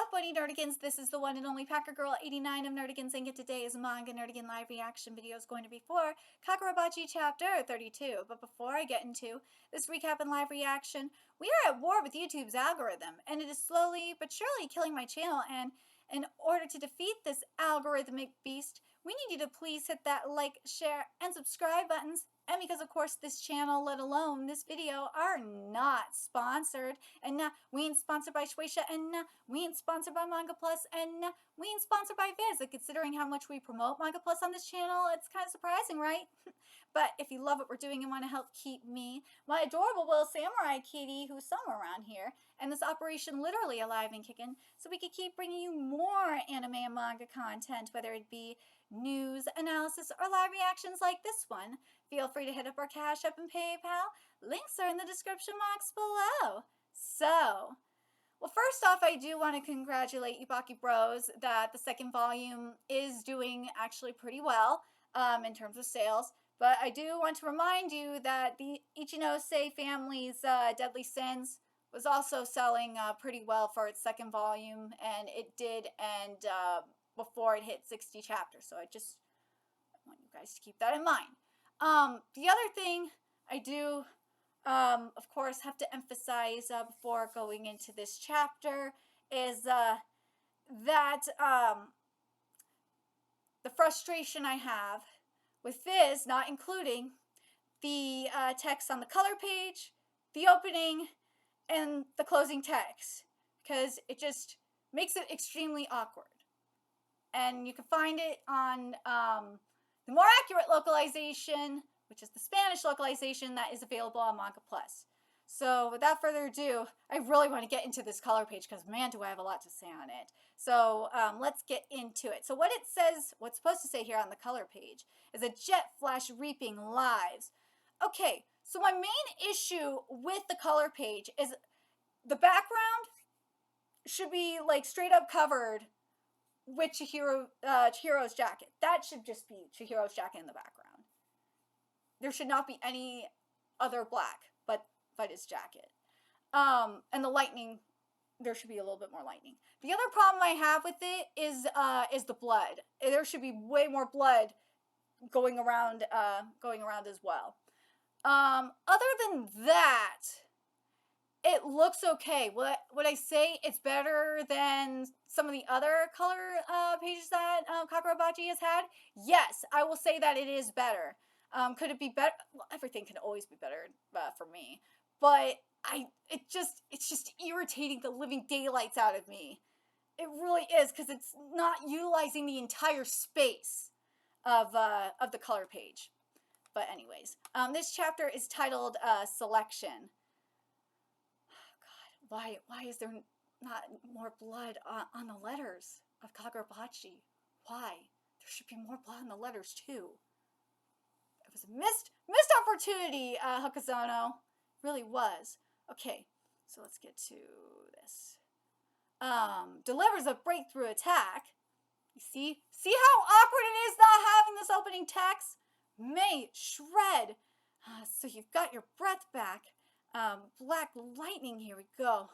up, Bunny Nerdigans? This is the one and only Packer Girl 89 of Nerdigans, and today's Manga Nerdigan live reaction video is going to be for Kagurabachi chapter 32. But before I get into this recap and live reaction, we are at war with YouTube's algorithm, and it is slowly but surely killing my channel, and in order to defeat this algorithmic beast, we need you to please hit that like, share, and subscribe buttons. And because, of course, this channel, let alone this video, are not sponsored. And we ain't sponsored by Shueisha, and we ain't sponsored by Manga Plus, and we ain't sponsored by Viz. And considering how much we promote Manga Plus on this channel, it's kind of surprising, right? But if you love what we're doing and want to help keep me, my adorable little samurai kitty, who's somewhere around here, and this operation literally alive and kicking, so we could keep bringing you more anime and manga content, whether it be news, analysis, or live reactions like this one, feel free to hit up our Cash App and PayPal. Links are in the description box below. So, well, first off, I do want to congratulate you, Baki Bros, that the second volume is doing actually pretty well in terms of sales. But I do want to remind you that the Ichinose family's Deadly Sins was also selling pretty well for its second volume, and it did end before it hit 60 chapters. So I just want you guys to keep that in mind. The other thing I do, of course, have to emphasize before going into this chapter is that the frustration I have with this, not including the text on the color page, the opening, and the closing text, because it just makes it extremely awkward. And you can find it on the more accurate localization, which is the Spanish localization that is available on Manga Plus. So without further ado, I really want to get into this color page because, man, do I have a lot to say on it. So let's get into it. So what it says, what's supposed to say here on the color page, is a jet flash reaping lives. Okay, so my main issue with the color page is the background should be like straight up covered with Chihiro's jacket. That should just be Chihiro's jacket in the background. There should not be any other black but his jacket. And the lightning, there should be a little bit more lightning. The other problem I have with it is the blood. There should be way more blood going around as well. Other than that, it looks okay. Would I say it's better than some of the other color pages that Kagurabachi has had? Yes, I will say that it is better. Could it be better? Well, everything can always be better for me. But it's just irritating the living daylights out of me. It really is, because it's not utilizing the entire space of the color page. But anyways, this chapter is titled Selection. God, why is there not more blood on the letters of Kagurabachi? Why? There should be more blood on the letters too. It was a missed opportunity, Hokuzono. Really was. Okay, so let's get to this. Delivers a breakthrough attack. You see how awkward it is not having this opening text? May shred. So you've got your breath back. Black lightning, here we go.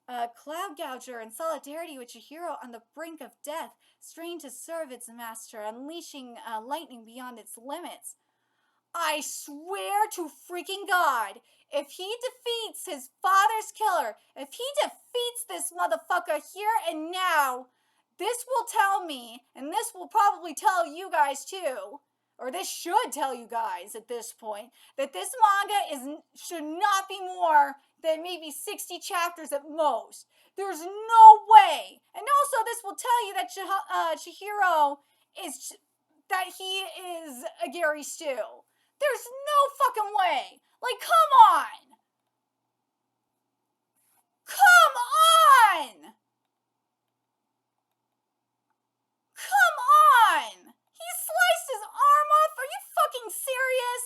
Cloud Gouger in solidarity with Chihiro on the brink of death, strained to serve its master, unleashing lightning beyond its limits. I swear to freaking God, if he defeats his father's killer, if he defeats this motherfucker here and now, this will tell me, and this will probably tell you guys too, or this should tell you guys at this point, that this manga should not be more than maybe 60 chapters at most. There's no way. And also this will tell you that Chihiro is, that he is a Gary Stew. There's no fucking way. Like, come on. Come on. Come on. He sliced his arm off. Are you fucking serious?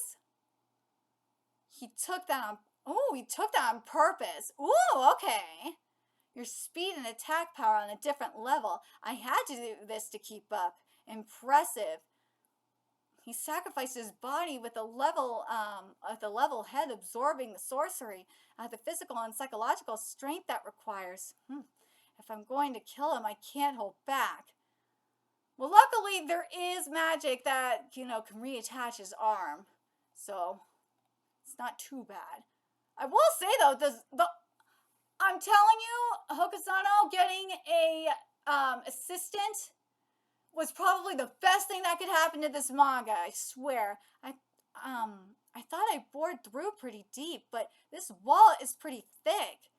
He took that on purpose. Ooh, okay. Your speed and attack power on a different level. I had to do this to keep up. Impressive. He sacrificed his body with the level head absorbing the sorcery, the physical and psychological strength that requires. If I'm going to kill him, I can't hold back. Well, luckily, there is magic that, can reattach his arm. So, it's not too bad. I will say, though, I'm telling you, Hokusano getting a assistant was probably the best thing that could happen to this manga. I swear. I thought I bored through pretty deep, but this wall is pretty thick.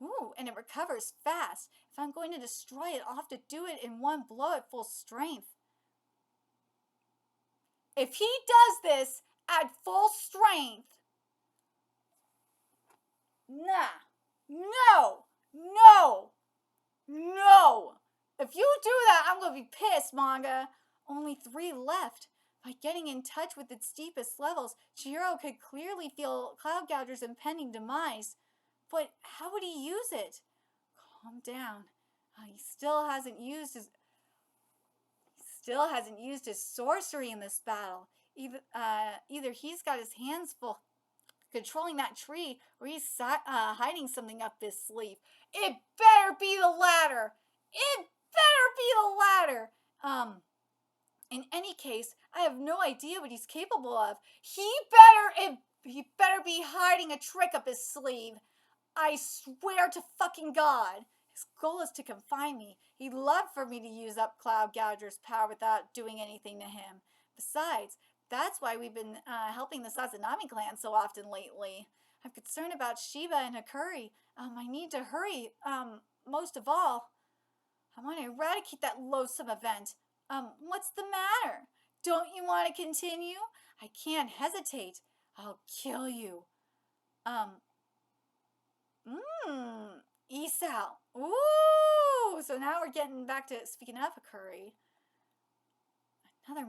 Ooh, and it recovers fast. If I'm going to destroy it, I'll have to do it in one blow at full strength. If he does this at full strength, nah, no, no, no. If you do that, I'm going to be pissed, manga. Only 3 left. By getting in touch with its deepest levels, Chihiro could clearly feel Cloud Gouger's impending demise. But how would he use it? Calm down. He still hasn't used his sorcery in this battle. Either he's got his hands full controlling that tree, or he's hiding something up his sleeve. It better be the latter. It better be the latter. In any case, I have no idea what he's capable of. He better be hiding a trick up his sleeve. I swear to fucking God. His goal is to confine me. He'd love for me to use up Cloud Gouger's power without doing anything to him. Besides, that's why we've been helping the Sazanami clan so often lately. I'm concerned about Shiba and Hakuri. I need to hurry. Most of all, I want to eradicate that loathsome event. What's the matter? Don't you want to continue? I can't hesitate. I'll kill you. ISOU. Ooh, so now we're getting back to, speaking of Hakuri. Another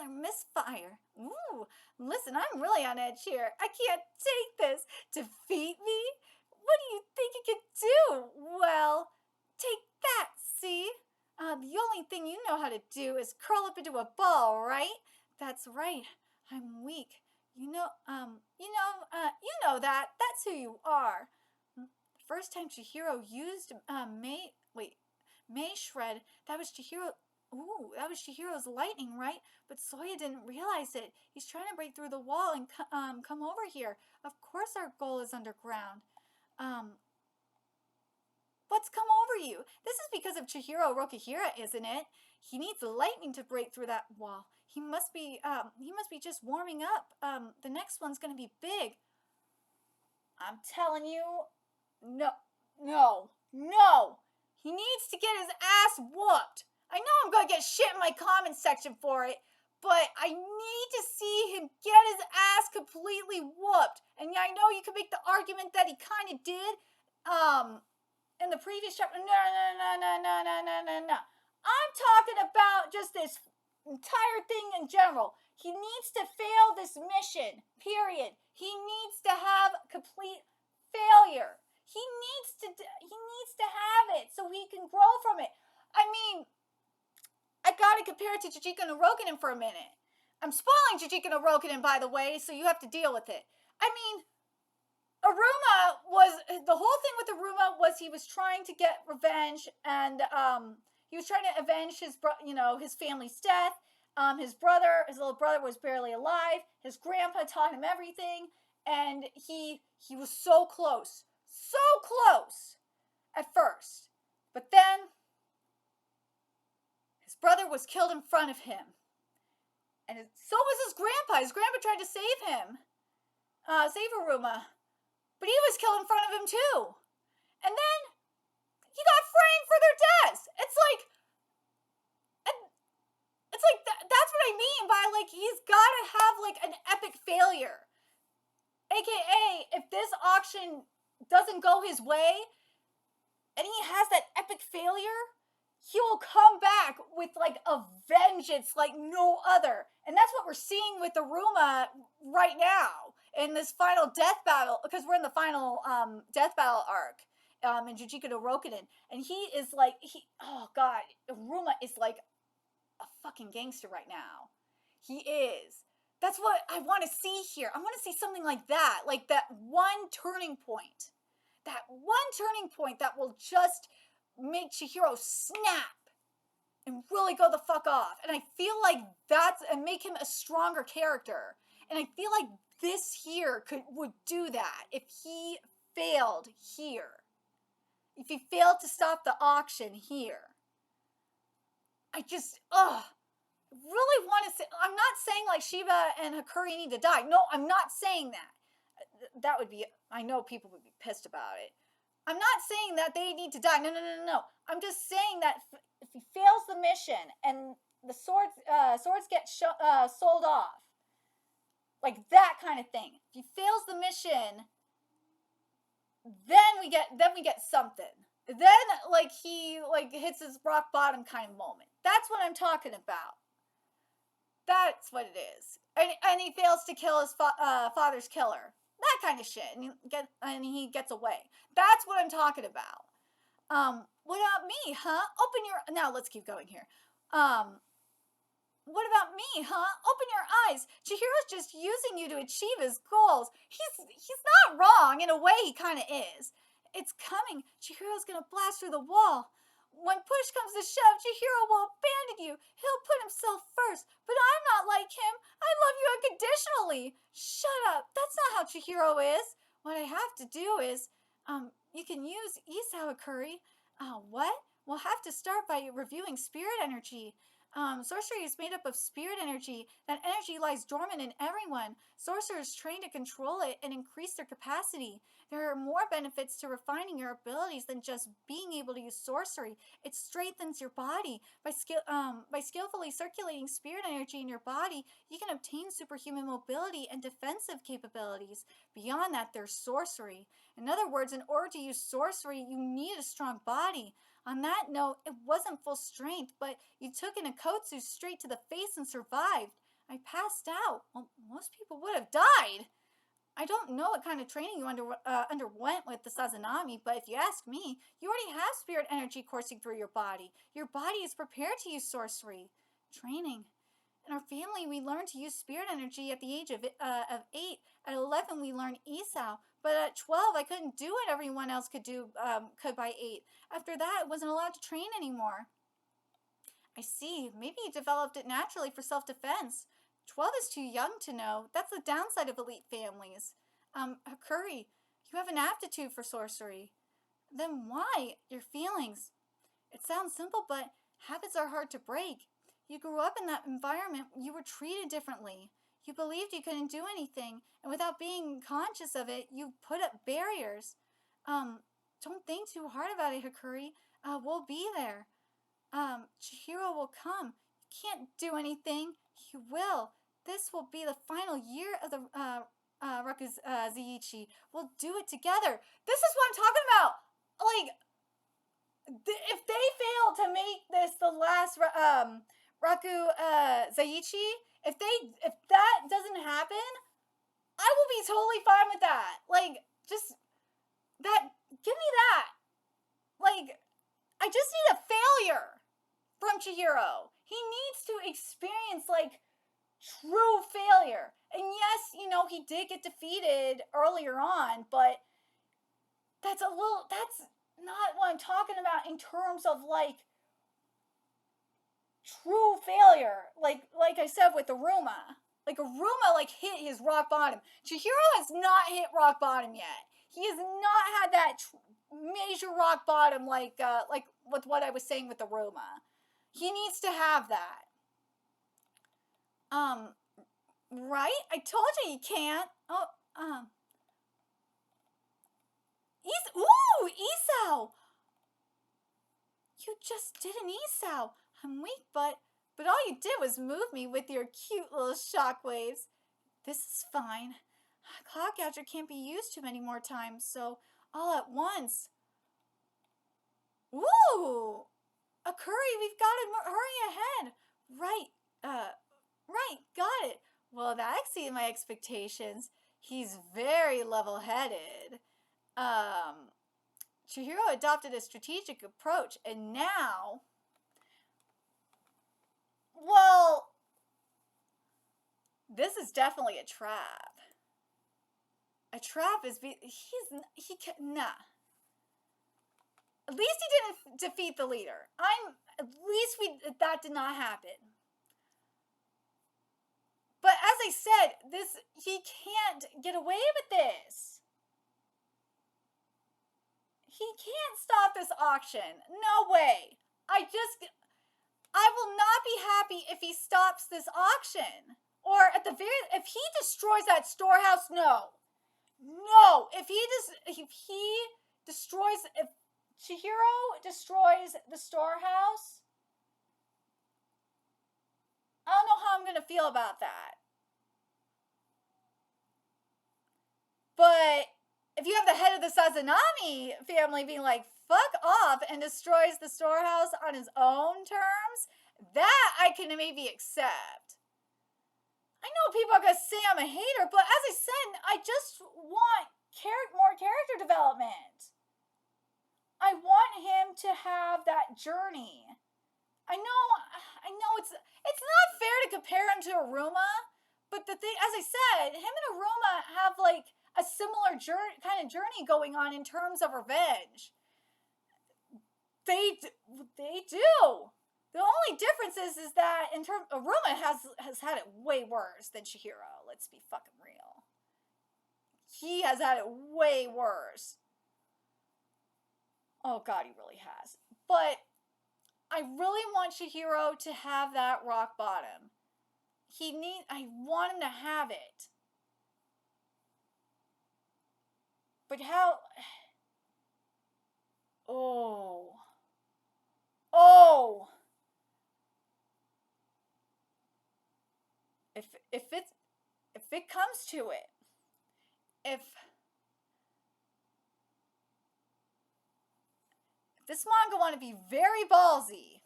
misfire. Ooh, listen, I'm really on edge here. I can't take this. Defeat me? What do you think you could do? Well, take that, see? The only thing you know how to do is curl up into a ball, right? That's right. I'm weak. You know that. That's who you are. The first time Chihiro used May Shred, that was Chihiro's lightning, right? But Soya didn't realize it. He's trying to break through the wall and come over here. Of course our goal is underground. What's come over you? This is because of Chihiro Rokuhira, isn't it? He needs lightning to break through that wall. He must be just warming up. The next one's gonna be big. I'm telling you, no. He needs to get his ass whooped. I know I'm gonna get shit in my comments section for it, but I need to see him get his ass completely whooped. And I know you could make the argument that he kind of did, in the previous chapter. No. I'm talking about just this entire thing in general. He needs to fail this mission, period. He needs to have complete failure. He needs to have it so he can grow from it. I mean, I gotta compare it to Jujiko no Rokunin for a minute. I'm spoiling Jujiko no Rokunin, by the way, so you have to deal with it. I mean, the whole thing with Aruma was he was trying to get revenge, and he was trying to avenge his family's death. His little brother was barely alive. His grandpa taught him everything, and he was so close at first. But then his brother was killed in front of him, and so was his grandpa. His grandpa tried to save him, save Aruma. But he was killed in front of him too. And then he got framed for their deaths. That's what I mean by he's got to have an epic failure. AKA, if this auction doesn't go his way and he has that epic failure, he will come back with a vengeance like no other. And that's what we're seeing with Aruma right now in this final death battle, because we're in the final death battle arc in Jujiko no Rokunin, and he is Aruma is a fucking gangster right now. He is. That's what I want to see here. I want to see something like that one turning point. that one turning point that will just make Chihiro snap and really go the fuck off. And I feel like and make him a stronger character. And I feel like this here would do that if he failed here. If he failed to stop the auction here. I just, really want to say, I'm not saying like Shiba and Hakuri need to die. No, I'm not saying that. That would be, I know people would be pissed about it. I'm not saying that they need to die. No. I'm just saying that if he fails the mission and the swords get sold off, like that kind of thing. If he fails the mission, then we get something. Then like he hits his rock bottom kind of moment. That's what I'm talking about. That's what it is. And he fails to kill his father's killer. That kind of shit. And he gets away. That's what I'm talking about. What about me, huh? Now let's keep going here. What about me, huh? Open your eyes. Chihiro's just using you to achieve his goals. He's not wrong. In a way, he kind of is. It's coming. Chihiro's gonna blast through the wall. When push comes to shove, Chihiro will abandon you. He'll put himself first. But I'm not like him. I love you unconditionally. Shut up. That's not how Chihiro is. What I have to do is, you can use ISOU Hakuri. What? We'll have to start by reviewing spirit energy. Sorcery is made up of spirit energy. That energy lies dormant in everyone. Sorcerers train to control it and increase their capacity. There are more benefits to refining your abilities than just being able to use sorcery. It strengthens your body. By skillfully circulating spirit energy in your body, you can obtain superhuman mobility and defensive capabilities. Beyond that, there's sorcery. In other words, in order to use sorcery, you need a strong body. On that note, it wasn't full strength, but you took an Akotsu straight to the face and survived. I passed out. Well, most people would have died. I don't know what kind of training you underwent with the Sazanami, but if you ask me, you already have spirit energy coursing through your body. Your body is prepared to use sorcery. Training. In our family, we learned to use spirit energy at the age of 8. At 11, we learned ISOU. But at 12, I couldn't do what everyone else could by 8. After that, I wasn't allowed to train anymore. I see. Maybe you developed it naturally for self-defense. 12 is too young to know. That's the downside of elite families. Hakuri, you have an aptitude for sorcery. Then why? Your feelings. It sounds simple, but habits are hard to break. You grew up in that environment. You were treated differently. You believed you couldn't do anything, and without being conscious of it, you put up barriers. Don't think too hard about it, Hakuri. We'll be there. Chihiro will come. You can't do anything. He will. This will be the final year of the Rakuzuichi. We'll do it together. This is what I'm talking about. Like, if they fail to make this the last Rakuzuichi, if that doesn't happen, I will be totally fine with that. Like, just that. Give me that. Like, I just need a failure from Chihiro. He needs to experience like true failure. And yes, he did get defeated earlier on, but that's not what I'm talking about in terms of like true failure. Like I said with Aruma. Like Aruma hit his rock bottom. Chihiro has not hit rock bottom yet. He has not had that major rock bottom like with what I was saying with Aruma. He needs to have that. Right? I told you he can't. ISOU! You just did an ISOU. I'm weak, but all you did was move me with your cute little shockwaves. This is fine. Cloud Gouger can't be used too many more times, so all at once. Ooh! Akuri, we've got to hurry ahead. Right, got it. Well, that exceeded my expectations. He's very level-headed. Chihiro adopted a strategic approach, and now... Well, this is definitely a trap. A trap is... Nah. At least he didn't defeat the leader. That did not happen. But as I said, he can't get away with this. He can't stop this auction. No way. I will not be happy if he stops this auction. Or if he destroys that storehouse, no. No, if Chihiro destroys the storehouse, I don't know how I'm going to feel about that. But if you have the head of the Sazanami family being like, fuck off, and destroys the storehouse on his own terms, that I can maybe accept. I know people are going to say I'm a hater, but as I said, I just want more character development. I want him to have that journey. I know it's not fair to compare him to Aruma, but the thing, as I said, him and Aruma have like a similar kind of journey going on in terms of revenge. They do. The only difference is that Aruma has had it way worse than Chihiro. Let's be fucking real. He has had it way worse. Oh God, he really has. But I really want Chihiro to have that rock bottom. I want him to have it. But how? Oh. If it comes to it, if this manga want to be very ballsy,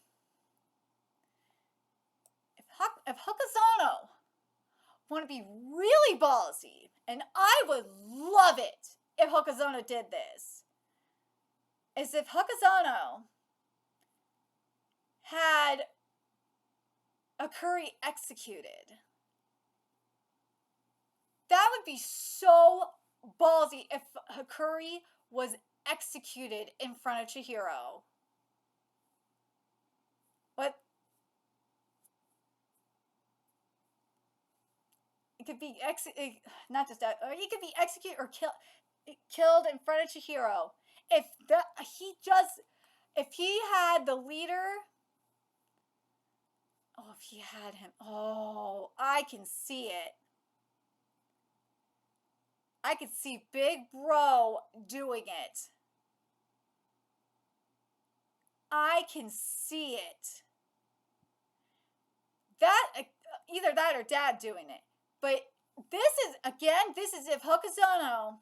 if Hokuzono want to be really ballsy, and I would love it if Hokuzono did this, is if Hokuzono had Hakuri executed. That would be so ballsy if Hakuri was executed in front of Chihiro. But it could be not just that, or he could be executed or killed in front of Chihiro. If he had the leader, if he had him, I can see it. I could see Big Bro doing it. I can see it. Either that or Dad doing it. But this is if Hokuzono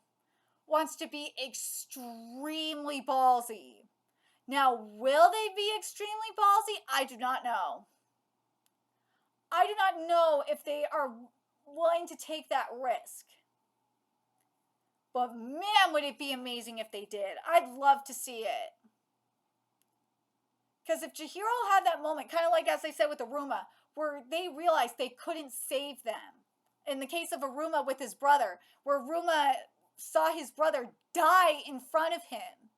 wants to be extremely ballsy. Now, will they be extremely ballsy? I do not know. I do not know if they are willing to take that risk. But man, would it be amazing if they did. I'd love to see it. Because if Chihiro had that moment, kind of like as I said with Aruma, where they realized they couldn't save them. In the case of Aruma with his brother, where Aruma saw his brother die in front of him.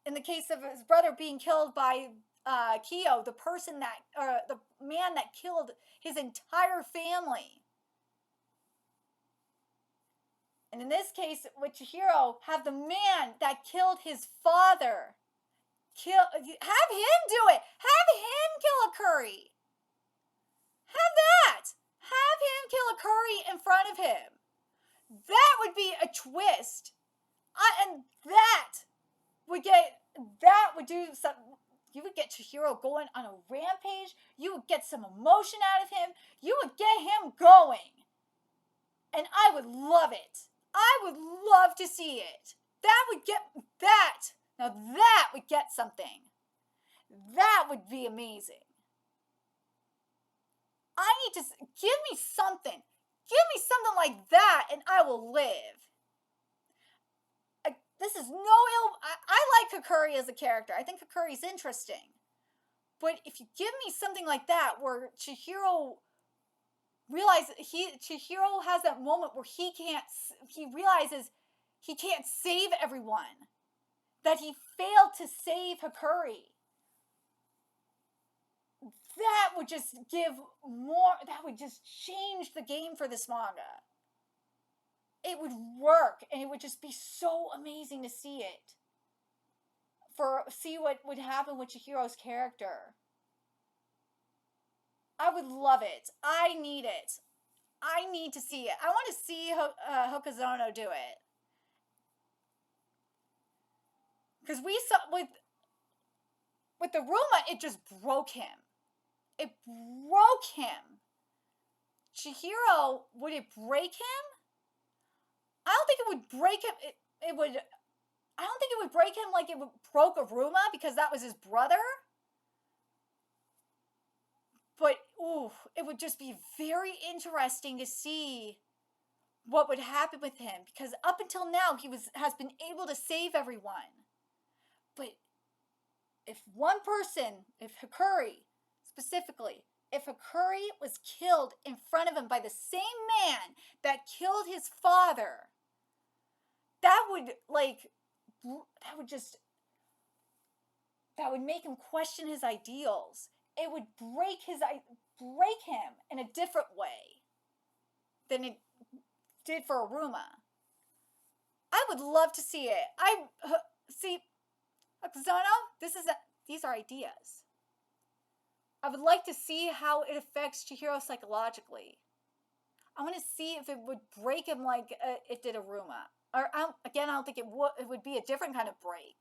In the case of his brother being killed by Kyo, the man that killed his entire family. And in this case, with Chihiro, have the man that killed his father. Have him do it. Have him kill Hakuri. Have that. Have him kill Hakuri in front of him. That would be a twist. And that would do something. You would get Chihiro going on a rampage. You would get some emotion out of him. You would get him going. And I would love it. I would love to see it. Now that would get something. That would be amazing. I need to give me something. Give me something like that and I will live. This is no ill. I like Hakuri as a character. I think Hakuri is interesting. But if you give me something like that where Chihiro has that moment where he realizes he can't save everyone. that he failed to save Hakuri. That would just give more, that would just change the game for this manga. It would work, and it would just be so amazing to see it. See what would happen with Chihiro's character. I would love it. I need it. I need to see it. I want to see Hokuzono do it. Because we saw with the Ruma, it just broke him. It broke him. Chihiro, would it break him? I don't think it would break him. It would. I don't think it would break him like it broke Aruma, because that was his brother. But, ooh, it would just be very interesting to see what would happen with him. Because up until now, he has been able to save everyone. But if one person, if Hakuri, specifically, if Hakuri was killed in front of him by the same man that killed his father, that would, like, that would make him question his ideals. It would break him in a different way than it did for Aruma. I would love to see it. See, Hokuzono, these are ideas. I would like to see how it affects Chihiro psychologically. I want to see if it would break him like it did Aruma. Or, again, I don't think it would be a different kind of break.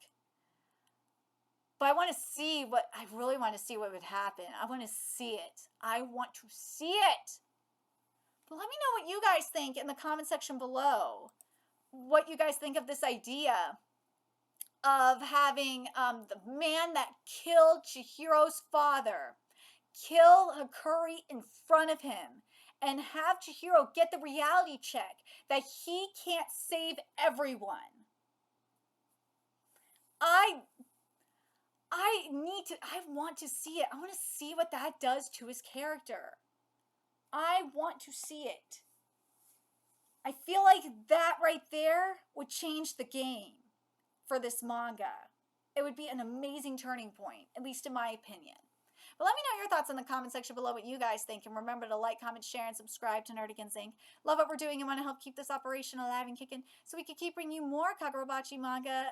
But I really want to see what would happen. I want to see it. I want to see it. But let me know what you guys think in the comment section below. What you guys think of this idea of having the man that killed Chihiro's father kill Hakuri in front of him and have Chihiro get the reality check that he can't save everyone. I want to see it. I want to see what that does to his character. I want to see it. I feel like that right there would change the game for this manga. It would be an amazing turning point, at least in my opinion. But let me know your thoughts in the comment section below, what you guys think. And remember to like, comment, share, and subscribe to Nerdigans Inc. Love what we're doing and want to help keep this operation alive and kicking so we can keep bringing you more Kagurabachi manga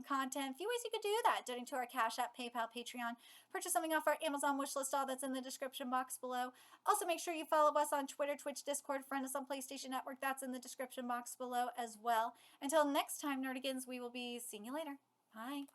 content. A few ways you could do that. Donate to our Cash App, PayPal, Patreon. Purchase something off our Amazon wishlist, all that's in the description box below. Also, make sure you follow us on Twitter, Twitch, Discord, friend us on PlayStation Network. That's in the description box below as well. Until next time, Nerdigans, we will be seeing you later. Bye.